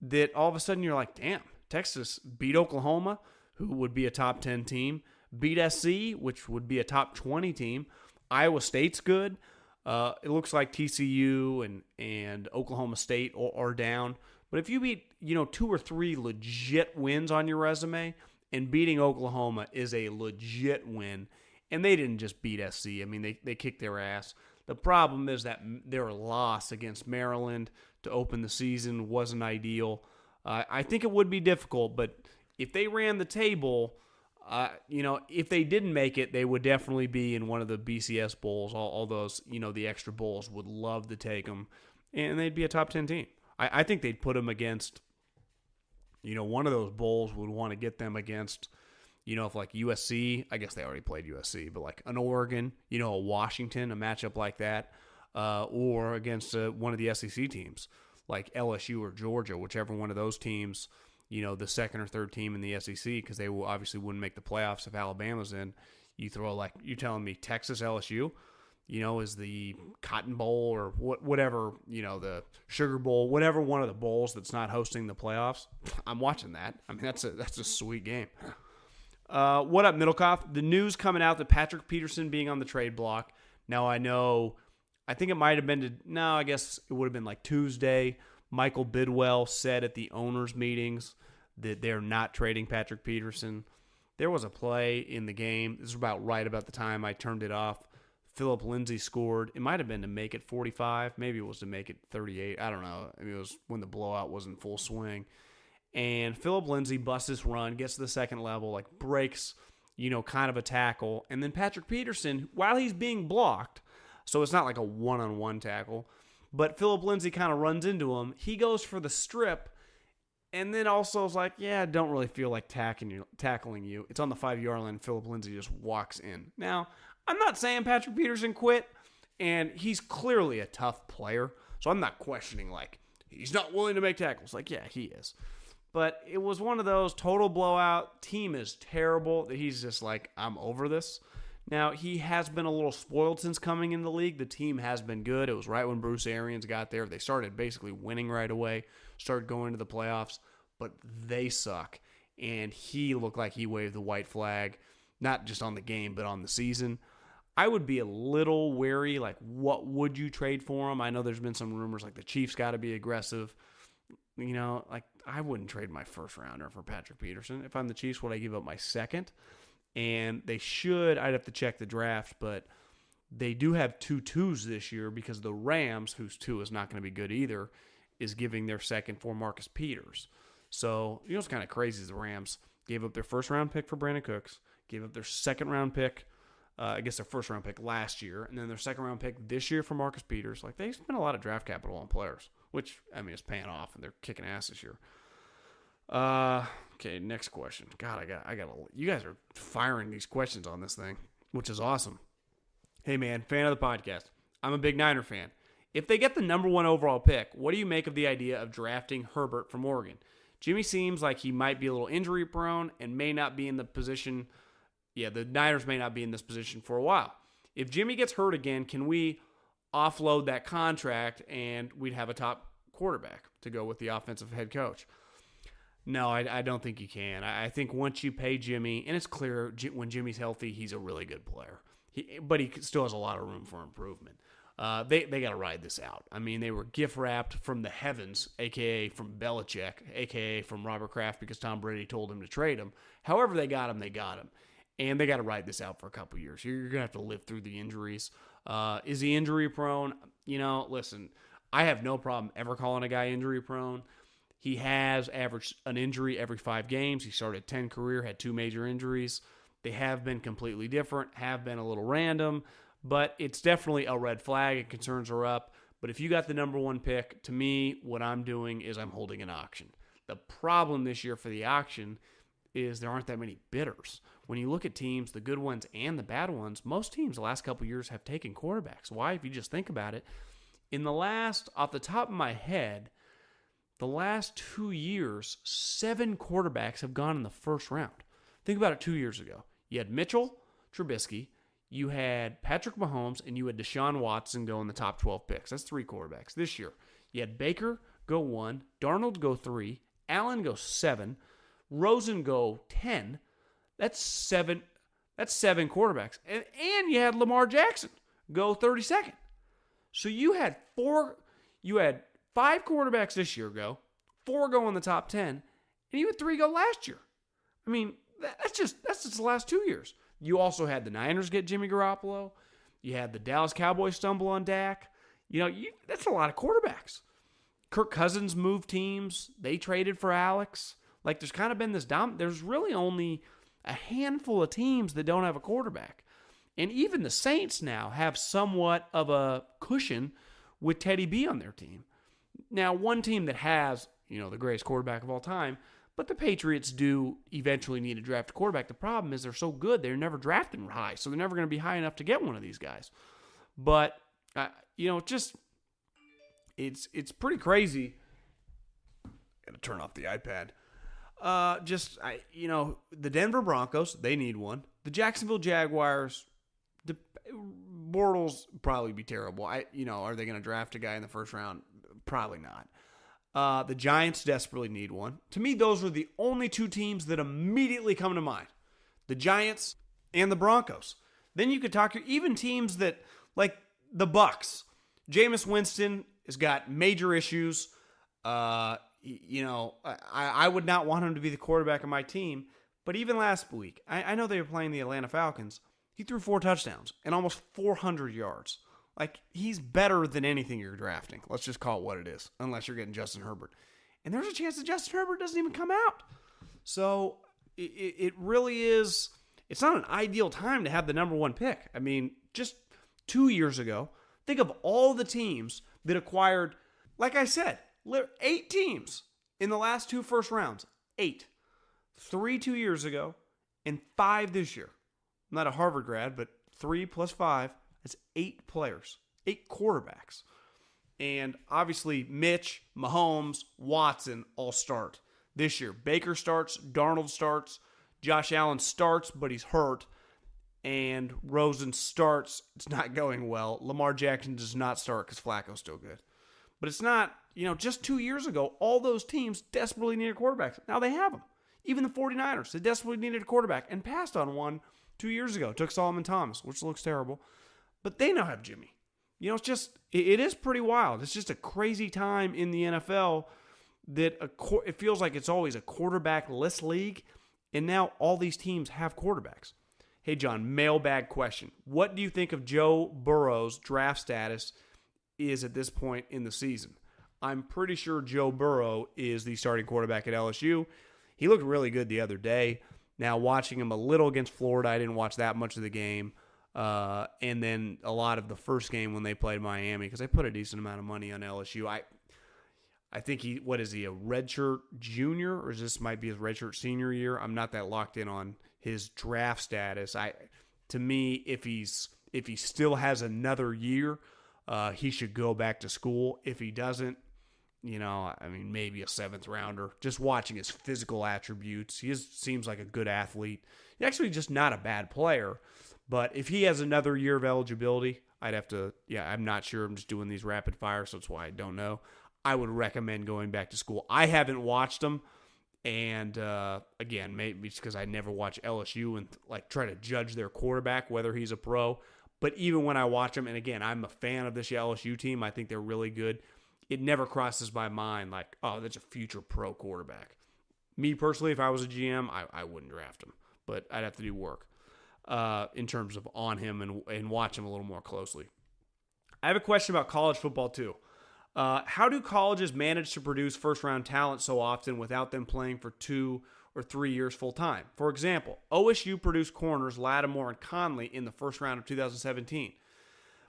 that all of a sudden you're like, damn, Texas beat Oklahoma, who would be a top 10 team, beat SC, which would be a top 20 team. Iowa State's good. It looks like TCU and Oklahoma State are down. But if you beat, 2 or 3 legit wins on your resume, and beating Oklahoma is a legit win, and they didn't just beat SC. I mean, they kicked their ass. The problem is that their loss against Maryland to open the season wasn't ideal. I think it would be difficult, but if they ran the table, if they didn't make it, they would definitely be in one of the BCS bowls. All those, the extra bowls would love to take them, and they'd be a top 10 team. I think they'd put them against, one of those bowls would want to get them against, if like USC, I guess they already played USC, but like an Oregon, a Washington, a matchup like that, or against one of the SEC teams like LSU or Georgia, whichever one of those teams, the 2nd or 3rd team in the SEC, because they obviously wouldn't make the playoffs if Alabama's in. You throw you telling me Texas LSU, is the Cotton Bowl or whatever, the Sugar Bowl, whatever one of the bowls that's not hosting the playoffs. I'm watching that. I mean, that's a sweet game. What up, Middlekauff? The news coming out that Patrick Peterson being on the trade block. Now, I think it might have been I guess it would have been like Tuesday. Michael Bidwell said at the owners' meetings that they're not trading Patrick Peterson. There was a play in the game. This was right about the time I turned it off. Philip Lindsay scored. It might have been to make it 45. Maybe it was to make it 38. I don't know. I mean, it was when the blowout was in full swing. And Philip Lindsay busts this run, gets to the second level, breaks, kind of a tackle. And then Patrick Peterson, while he's being blocked, so it's not like a one-on-one tackle, but Philip Lindsay kind of runs into him. He goes for the strip, and then also is like, yeah, I don't really feel like tackling you. It's on the 5-yard line. Philip Lindsay just walks in. Now, I'm not saying Patrick Peterson quit, and he's clearly a tough player, so I'm not questioning, he's not willing to make tackles. Yeah, he is. But it was one of those total blowout, team is terrible, that he's just I'm over this. Now, he has been a little spoiled since coming in the league. The team has been good. It was right when Bruce Arians got there. They started basically winning right away, started going to the playoffs, but they suck. And he looked like he waved the white flag, not just on the game, but on the season. I would be a little wary, what would you trade for him? I know there's been some rumors the Chiefs got to be aggressive. I wouldn't trade my first rounder for Patrick Peterson. If I'm the Chiefs, would I give up my second? And they should. I'd have to check the draft, but they do have 2 twos this year because the Rams, whose 2 is not going to be good either, is giving their second for Marcus Peters. So, what's kind of crazy is the Rams gave up their first-round pick for Brandon Cooks, gave up their second-round pick, their first-round pick last year, and then their second-round pick this year for Marcus Peters. They spent a lot of draft capital on players, which, is paying off, and they're kicking ass this year. Okay, next question. God, I got you guys are firing these questions on this thing, which is awesome. Hey man, fan of the podcast. I'm a big Niner fan. If they get the number 1 overall pick, what do you make of the idea of drafting Herbert from Oregon? Jimmy seems like he might be a little injury prone and may not be in the position. Yeah, the Niners may not be in this position for a while. If Jimmy gets hurt again, can we offload that contract and we'd have a top quarterback to go with the offensive head coach? No, I don't think you can. I think once you pay Jimmy, and it's clear when Jimmy's healthy, he's a really good player. But he still has a lot of room for improvement. They got to ride this out. I mean, they were gift wrapped from the heavens, a.k.a. from Belichick, a.k.a. from Robert Kraft because Tom Brady told him to trade him. However they got him, they got him. And they got to ride this out for a couple years. You're going to have to live through the injuries. Is he injury prone? Listen, I have no problem ever calling a guy injury prone. He has averaged an injury every 5 games. He started 10 career, had 2 major injuries. They have been completely different, have been a little random, but it's definitely a red flag and concerns are up. But if you got the number 1 pick, to me, what I'm doing is I'm holding an auction. The problem this year for the auction is there aren't that many bidders. When you look at teams, the good ones and the bad ones, most teams the last couple of years have taken quarterbacks. Why? If you just think about it, off the top of my head, the last 2 years, 7 quarterbacks have gone in the first round. Think about it 2 years ago. You had Mitchell Trubisky, you had Patrick Mahomes, and you had Deshaun Watson go in the top 12 picks. That's 3 quarterbacks. This year, you had Baker go 1, Darnold go 3, Allen go 7, Rosen go 10. That's 7 quarterbacks. And you had Lamar Jackson go 32nd. So you had 5 quarterbacks this year go, 4 go in the top 10, and you had 3 go last year. I mean, that's just the last 2 years. You also had the Niners get Jimmy Garoppolo. You had the Dallas Cowboys stumble on Dak. That's a lot of quarterbacks. Kirk Cousins moved teams. They traded for Alex. Like, there's kind of been this there's really only a handful of teams that don't have a quarterback. And even the Saints now have somewhat of a cushion with Teddy B on their team. Now, one team that has, the greatest quarterback of all time, but the Patriots do eventually need to draft a quarterback. The problem is they're so good, they're never drafting high, so they're never going to be high enough to get one of these guys. But, it's pretty crazy. Got to turn off the iPad. The Denver Broncos, they need one. The Jacksonville Jaguars, the Bortles probably be terrible. Are they going to draft a guy in the first round? Probably not. The Giants desperately need one. To me, those are the only 2 teams that immediately come to mind. The Giants and the Broncos. Then you could talk to even teams that, like the Bucks. Jameis Winston has got major issues. I would not want him to be the quarterback of my team. But even last week, I know they were playing the Atlanta Falcons. He threw 4 touchdowns and almost 400 yards. Like, he's better than anything you're drafting. Let's just call it what it is, unless you're getting Justin Herbert. And there's a chance that Justin Herbert doesn't even come out. So it really is, it's not an ideal time to have the number 1 pick. I mean, just 2 years ago, think of all the teams that acquired, like I said, 8 teams in the last 2 first rounds. 8. 3 2 years ago and 5 this year. I'm not a Harvard grad, but 3 plus 5. That's 8 players, 8 quarterbacks. And obviously, Mitch, Mahomes, Watson all start this year. Baker starts, Darnold starts, Josh Allen starts, but he's hurt. And Rosen starts. It's not going well. Lamar Jackson does not start because Flacco's still good. But it's not, just 2 years ago, all those teams desperately needed quarterbacks. Now they have them. Even the 49ers, they desperately needed a quarterback and passed on one 2 years ago. Took Solomon Thomas, which looks terrible. But they now have Jimmy. It is pretty wild. It's just a crazy time in the NFL that it feels like it's always a quarterback-less league, and now all these teams have quarterbacks. Hey, John, mailbag question. What do you think of Joe Burrow's draft status is at this point in the season? I'm pretty sure Joe Burrow is the starting quarterback at LSU. He looked really good the other day. Now, watching him a little against Florida, I didn't watch that much of the game. And then a lot of the first game when they played Miami, because I put a decent amount of money on LSU. I think he, a redshirt junior, or this might be his redshirt senior year? I'm not that locked in on his draft status. To me, if he still has another year he should go back to school. If he doesn't, maybe a 7th rounder. Just watching his physical attributes, seems like a good athlete. He's actually just not a bad player. But if he has another year of eligibility, I'd have to, I'm not sure. I'm just doing these rapid fire, so that's why I don't know. I would recommend going back to school. I haven't watched him. And again, maybe it's because I never watch LSU and try to judge their quarterback, whether he's a pro. But even when I watch him, and again, I'm a fan of this LSU team. I think they're really good. It never crosses my mind that's a future pro quarterback. Me personally, if I was a GM, I wouldn't draft him. But I'd have to do work in terms of on him and watch him a little more closely. I have a question about college football too. How do colleges manage to produce first-round talent so often without them playing for 2 or 3 years full-time? For example, OSU produced corners Lattimore and Conley in the first round of 2017,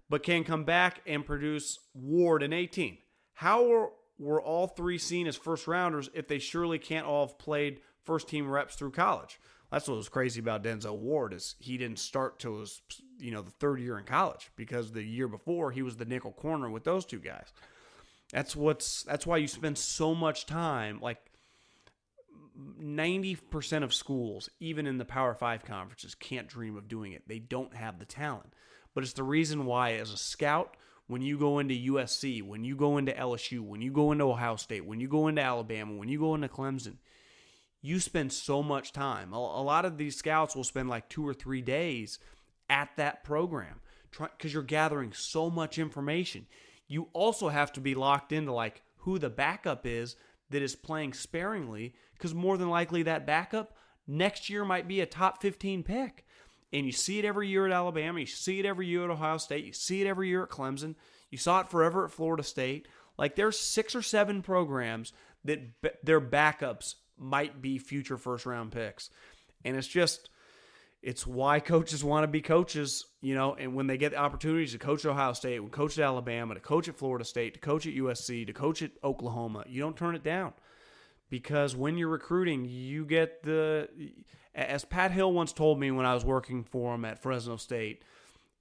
but can come back and produce Ward in 18. How were all 3 seen as first-rounders if they surely can't all have played first-team reps through college? That's what was crazy about Denzel Ward is he didn't start till his the 3rd year in college because the year before he was the nickel corner with those 2 guys. That's why you spend so much time, 90% of schools, even in the Power 5 conferences, can't dream of doing it. They don't have the talent. But it's the reason why, as a scout, when you go into USC, when you go into LSU, when you go into Ohio State, when you go into Alabama, when you go into Clemson, you spend so much time. A lot of these scouts will spend 2 or 3 days at that program because you're gathering so much information. You also have to be locked into who the backup is that is playing sparingly, because more than likely that backup next year might be a top 15 pick. And you see it every year at Alabama. You see it every year at Ohio State. You see it every year at Clemson. You saw it forever at Florida State. There's 6 or 7 programs that their backups might be future first-round picks. And it's why coaches want to be coaches, and when they get the opportunities to coach at Ohio State, to coach at Alabama, to coach at Florida State, to coach at USC, to coach at Oklahoma, you don't turn it down. Because when you're recruiting, you get as Pat Hill once told me when I was working for him at Fresno State,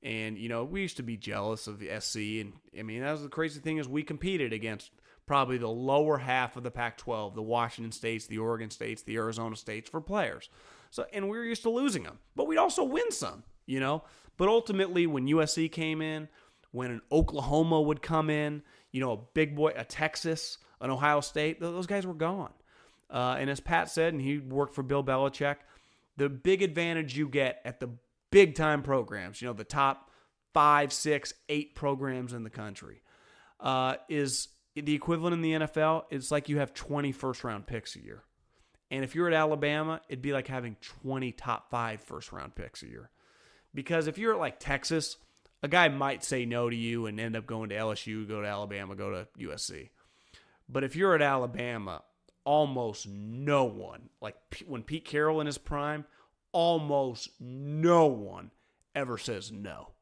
and, we used to be jealous of the SC, and, that was the crazy thing is we competed against probably the lower half of the Pac-12, the Washington States, the Oregon States, the Arizona States for players. And we were used to losing them, but we'd also win some, But ultimately, when USC came in, when an Oklahoma would come in, a big boy, a Texas, an Ohio State, those guys were gone. And as Pat said, and he worked for Bill Belichick, the big advantage you get at the big-time programs, the top 5, 6, 8 programs in the country, is the equivalent in the NFL. It's like you have 20 first-round picks a year. And if you're at Alabama, it'd be like having 20 top 5 first-round picks a year. Because if you're at Texas, a guy might say no to you and end up going to LSU, go to Alabama, go to USC. But if you're at Alabama, almost no one, when Pete Carroll in his prime, almost no one ever says no.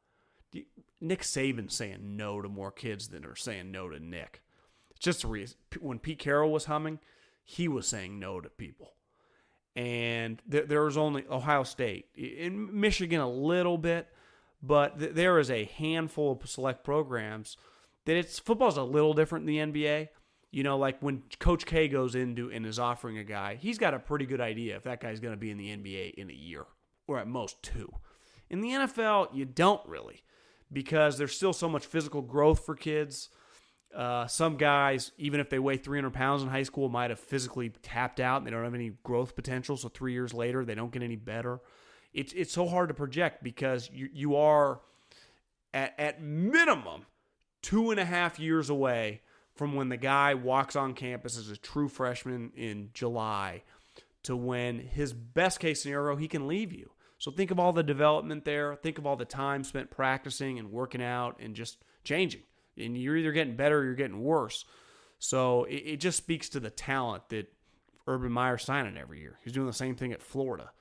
Nick Saban's saying no to more kids than are saying no to Nick. It's just the reason. When Pete Carroll was humming, he was saying no to people. And there was only Ohio State. In Michigan a little bit, but there is a handful of select programs that football's a little different than the NBA. When Coach K goes into and is offering a guy, he's got a pretty good idea if that guy's going to be in the NBA in a year, or at most 2. In the NFL, you don't really, because there's still so much physical growth for kids. Some guys, even if they weigh 300 pounds in high school, might have physically tapped out and they don't have any growth potential. So 3 years later, they don't get any better. It's so hard to project because you are at minimum 2.5 years away from when the guy walks on campus as a true freshman in July to when his best case scenario, he can leave you. So think of all the development there. Think of all the time spent practicing and working out and just changing. And you're either getting better or you're getting worse. So it just speaks to the talent that Urban Meyer's signing every year. He's doing the same thing at Florida.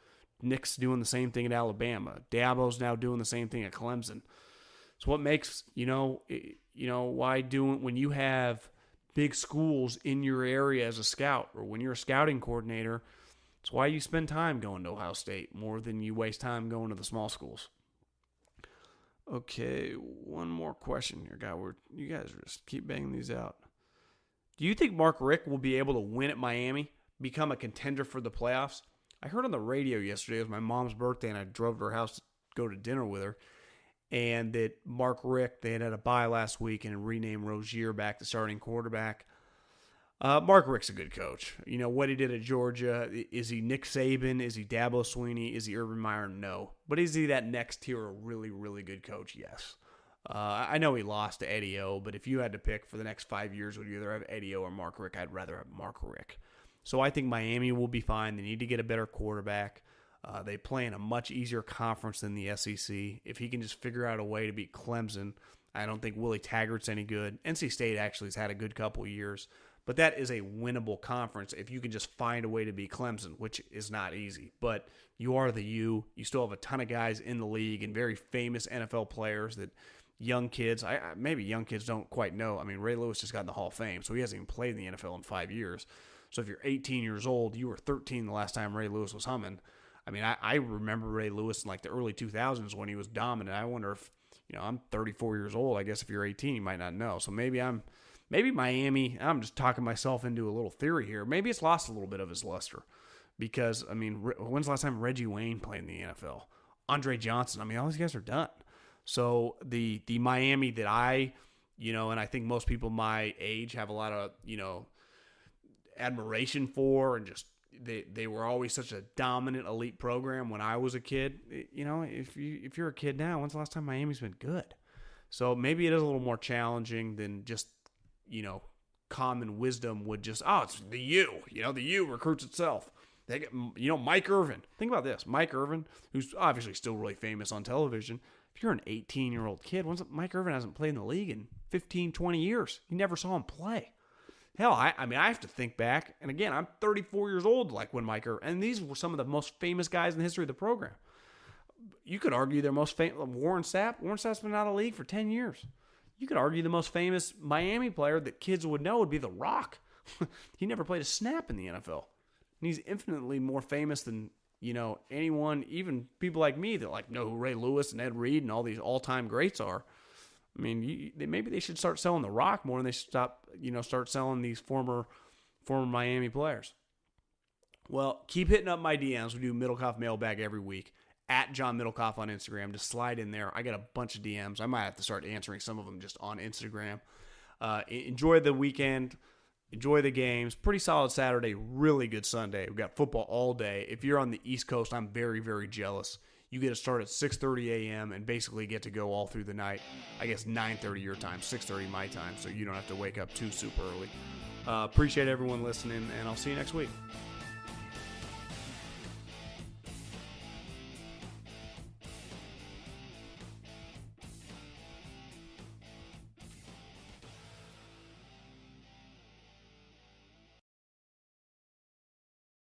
Nick's doing the same thing at Alabama. Dabo's now doing the same thing at Clemson. It's what makes, when you have big schools in your area as a scout or when you're a scouting coordinator, it's why you spend time going to Ohio State more than you waste time going to the small schools. Okay, one more question here, guy. You guys just keep banging these out. Do you think Mark Richt will be able to win at Miami, become a contender for the playoffs? I heard on the radio yesterday, it was my mom's birthday, and I drove to her house to go to dinner with her, and that Mark Richt, they had a bye last week and renamed Rozier back to starting quarterback. Mark Richt's a good coach. You know, what he did at Georgia, is he Nick Saban? Is he Dabo Swinney? Is he Urban Meyer? No. But is he that next tier, a really, really good coach? Yes. I know he lost to Eddie O, but if you had to pick for the next 5 years, would you either have Eddie O or Mark Richt? I'd rather have Mark Richt. So I think Miami will be fine. They need to get a better quarterback. They play in a much easier conference than the SEC. If he can just figure out a way to beat Clemson, I don't think Willie Taggart's any good. NC State actually has had a good couple of years, but that is a winnable conference if you can just find a way to beat Clemson, which is not easy. But you are the U. You still have a ton of guys in the league and very famous NFL players that young kids, maybe young kids don't quite know. I mean, Ray Lewis just got in the Hall of Fame, so he hasn't even played in the NFL in 5 years. So if you're 18 years old, you were 13 the last time Ray Lewis was humming. I mean, I remember Ray Lewis in like the early 2000s when he was dominant. I wonder if, I'm 34 years old. I guess if you're 18, you might not know. So maybe Miami, I'm just talking myself into a little theory here. Maybe it's lost a little bit of its luster because, I mean, when's the last time Reggie Wayne played in the NFL? Andre Johnson. I mean, all these guys are done. So the Miami that and I think most people my age have a lot of, admiration for, and just they were always such a dominant elite program when I was a kid. If you're a kid now, when's the last time Miami's been good? So maybe it is a little more challenging than just, common wisdom would just, it's the U. The U recruits itself. They get, Mike Irvin. Think about this. Mike Irvin, who's obviously still really famous on television. If you're an 18-year-old kid, Mike Irvin hasn't played in the league in 15, 20 years. You never saw him play. Hell, I have to think back. And again, I'm 34 years old, like when Mike Irvin, and these were some of the most famous guys in the history of the program. You could argue their most famous, Warren Sapp. Warren Sapp's been out of the league for 10 years. You could argue the most famous Miami player that kids would know would be The Rock. He never played a snap in the NFL. And he's infinitely more famous than, anyone, even people like me that know who Ray Lewis and Ed Reed and all these all-time greats are. I mean, maybe they should start selling The Rock more, and they start selling these former Miami players. Well, keep hitting up my DMs. We do Middlekauff mailbag every week. At John Middlekauff on Instagram. Just slide in there. I got a bunch of DMs. I might have to start answering some of them just on Instagram. Enjoy the weekend. Enjoy the games. Pretty solid Saturday. Really good Sunday. We've got football all day. If you're on the East Coast, I'm very, very jealous. You get to start at 6:30 a.m. and basically get to go all through the night. I guess 9:30 your time, 6:30 my time, so you don't have to wake up too super early. Appreciate everyone listening, and I'll see you next week.